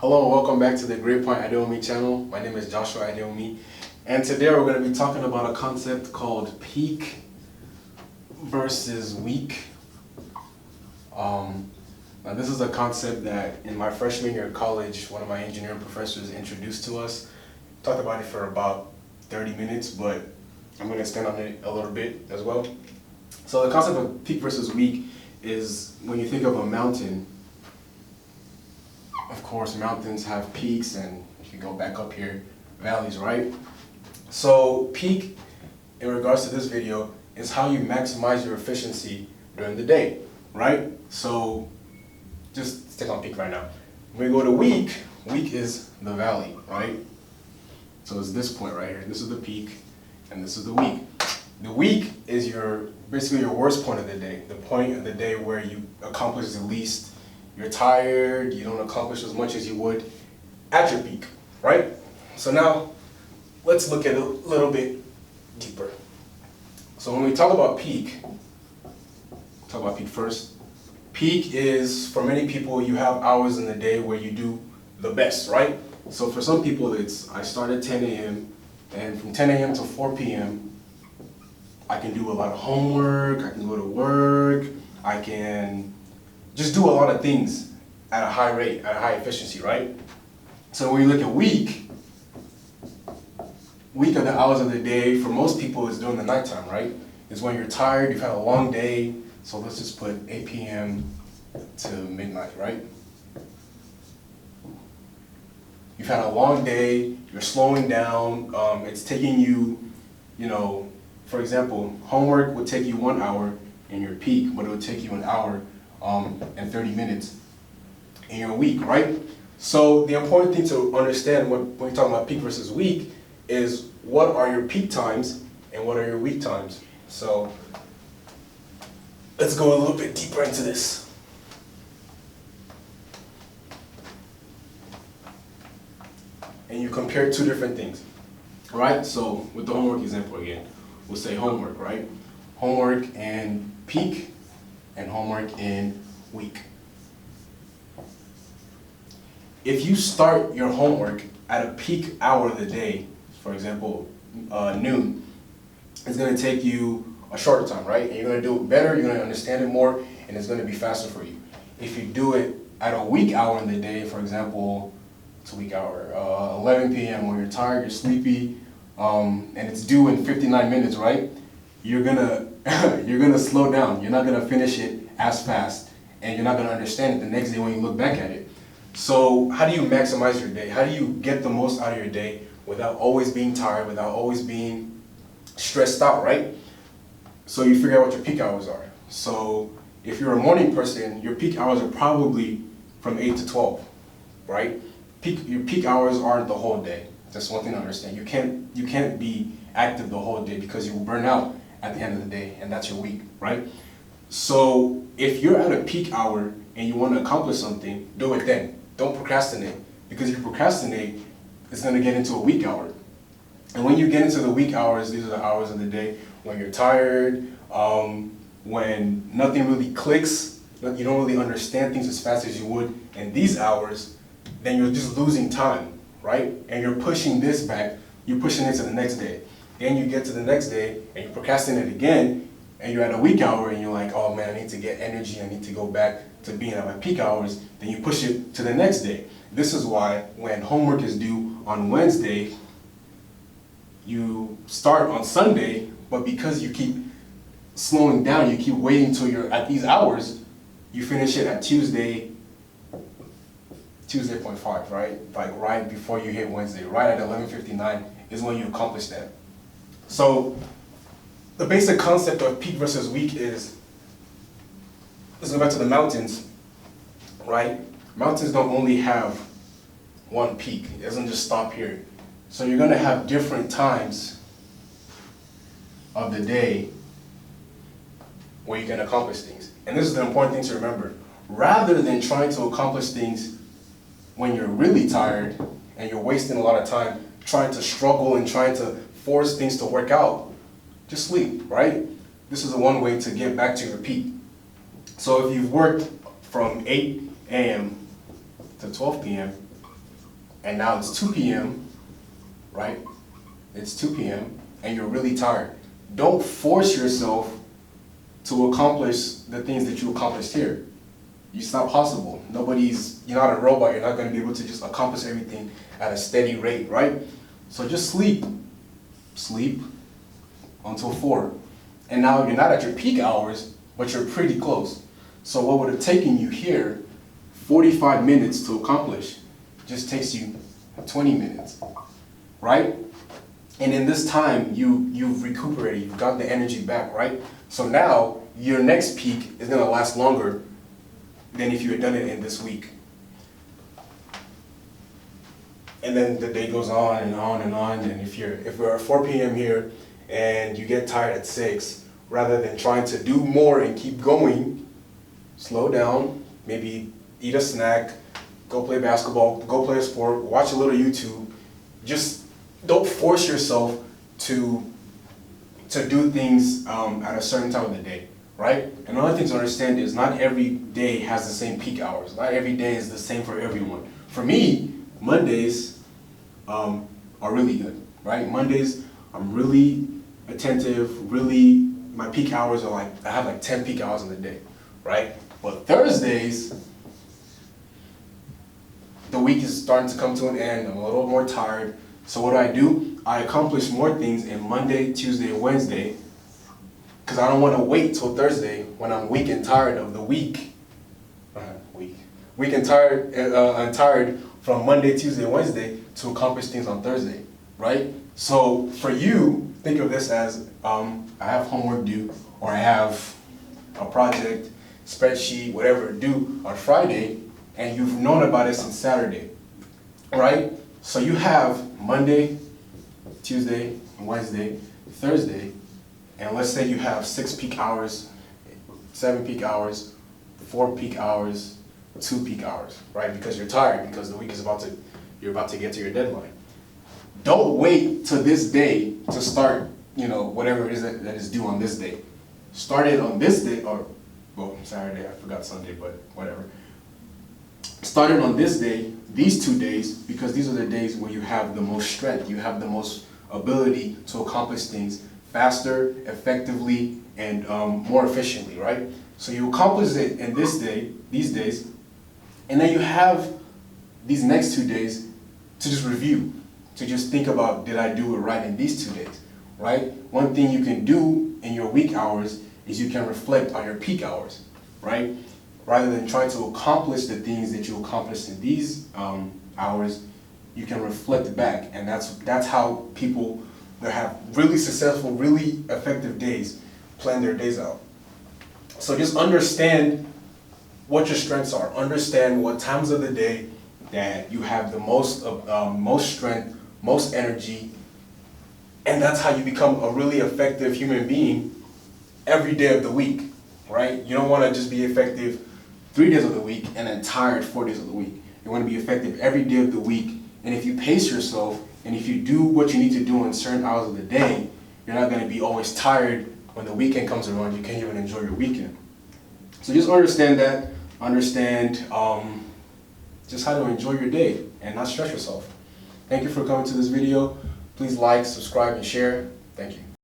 Hello, welcome back to the Great Point Adewunmi channel. My name is Joshua Adewunmi, and today we're going to be talking about a concept called peak versus week. Now this is a concept that in my freshman year of college, one of my engineering professors introduced to us. Talked about it for about 30 minutes, but I'm going to expand on it a little bit as well. So the concept of peak versus week is when you think of a mountain. Of course, mountains have peaks, and if you go back up here, valleys, right? So peak, in regards to this video, is how you maximize your efficiency during the day, right? So just stick on peak right now. When we go to week is the valley, right? So it's this point right here. This is the peak, and this is the week. The week is basically your worst point of the day, the point of the day where you accomplish the least. You're tired, you don't accomplish as much as you would at your peak, right? So now, let's look at it a little bit deeper. So when we talk about peak first. Peak is, for many people, you have hours in the day where you do the best, right? So for some people, I start at 10 a.m. and from 10 a.m. to 4 p.m., I can do a lot of homework, I can go to work, I can just do a lot of things at a high rate, at a high efficiency, right? So when you look at week are the hours of the day. For most people, it's during the nighttime, right? It's when you're tired, you've had a long day. So let's just put 8 p.m. to midnight, right? You've had a long day, you're slowing down, it's taking you, for example, homework would take you 1 hour in your peak, but it would take you an hour and 30 minutes in your week, right? So the important thing to understand when you're talking about peak versus week is what are your peak times and what are your week times. So let's go a little bit deeper into this. And you compare two different things, right? So with the homework example again, we'll say homework, right? Homework in peak and homework in week. If you start your homework at a peak hour of the day, for example, noon, it's going to take you a shorter time, right? And you're going to do it better, you're going to understand it more, and it's going to be faster for you. If you do it at a weak hour in the day, for example, it's a weak hour, 11 p.m. when you're tired, you're sleepy, and it's due in 59 minutes, right? You're gonna slow down. You're not gonna finish it as fast, and you're not gonna understand it the next day when you look back at it. So how do you maximize your day? How do you get the most out of your day without always being tired, without always being stressed out, right? So you figure out what your peak hours are. So if you're a morning person, your peak hours are probably from 8 to 12, right? Your peak hours aren't the whole day. That's one thing to understand. You can't be active the whole day because you will burn out at the end of the day, and that's your week, right? So if you're at a peak hour and you want to accomplish something, do it then. Don't procrastinate, because if you procrastinate, it's going to get into a weak hour. And when you get into the weak hours, these are the hours of the day when you're tired, when nothing really clicks, you don't really understand things as fast as you would in these hours, then you're just losing time, right? And you're pushing this back, you're pushing it to the next day. Then you get to the next day and you procrastinate again, and you're at a weak hour and you're like, oh man, I need to get energy, I need to go back to being at my peak hours. Then you push it to the next day. This is why when homework is due on Wednesday, you start on Sunday, but because you keep slowing down, you keep waiting till you're at these hours, you finish it at Tuesday 0.5, right? Like right before you hit Wednesday, right at 11:59 is when you accomplish that. So the basic concept of peak versus week is, let's go back to the mountains, right? Mountains don't only have one peak. It doesn't just stop here. So you're going to have different times of the day where you can accomplish things. And this is the important thing to remember. Rather than trying to accomplish things when you're really tired and you're wasting a lot of time trying to struggle and trying to force things to work out, just sleep, right? This is one way to get back to your peak. So if you've worked from 8 a.m. to 12 p.m., and now it's 2 p.m., right? It's 2 p.m. and you're really tired. Don't force yourself to accomplish the things that you accomplished here. It's not possible. You're not a robot. You're not going to be able to just accomplish everything at a steady rate, right? So just sleep. Sleep until 4. And now you're not at your peak hours, but you're pretty close. So what would have taken you here 45 minutes to accomplish just takes you 20 minutes, right? And in this time, you've recuperated, you've got the energy back, right? So now your next peak is gonna last longer than if you had done it in this week. And then the day goes on and on and on. And if we're at 4 p.m. here and you get tired at 6, rather than trying to do more and keep going, slow down, maybe eat a snack, go play basketball, go play a sport, watch a little YouTube. Just don't force yourself to do things at a certain time of the day, right? And another thing to understand is not every day has the same peak hours. Not every day is the same for everyone. For me, Mondays are really good, right? Mondays, I'm really attentive, my peak hours are I have like 10 peak hours in the day, right? But Thursdays, the week is starting to come to an end, I'm a little more tired. So what do? I accomplish more things in Monday, Tuesday, Wednesday, because I don't want to wait till Thursday when I'm weak and tired of the week. Weak and tired, I'm tired from Monday, Tuesday, Wednesday to accomplish things on Thursday, right? So for you, think of this as I have homework due, or I have a project, spreadsheet, whatever due on Friday, and you've known about it since Saturday, right? So you have Monday, Tuesday, Wednesday, Thursday, and let's say you have 6 peak hours, 7 peak hours, 4 peak hours, 2 peak hours, right? Because you're tired, because the week is you're about to get to your deadline. Don't wait till this day to start, whatever it is that is due on this day. Start it on this day, Saturday, I forgot Sunday, but whatever. Start it on this day, these 2 days, because these are the days where you have the most strength, you have the most ability to accomplish things faster, effectively, and more efficiently, right? So you accomplish it in these days, and then you have these next 2 days to just review, to just think about, did I do it right in these 2 days, right? One thing you can do in your week hours is you can reflect on your peak hours, right? Rather than trying to accomplish the things that you accomplished in these hours, you can reflect back, and that's how people that have really successful, really effective days plan their days out. So just understand what your strengths are. Understand what times of the day that you have the most strength, most energy, and that's how you become a really effective human being every day of the week, right? You don't want to just be effective 3 days of the week and then tired 4 days of the week. You want to be effective every day of the week, and if you pace yourself and if you do what you need to do in certain hours of the day, you're not going to be always tired when the weekend comes around. You can't even enjoy your weekend. So just understand that. Understand just how to enjoy your day and not stress yourself. Thank you for coming to this video. Please like, subscribe, and share. Thank you.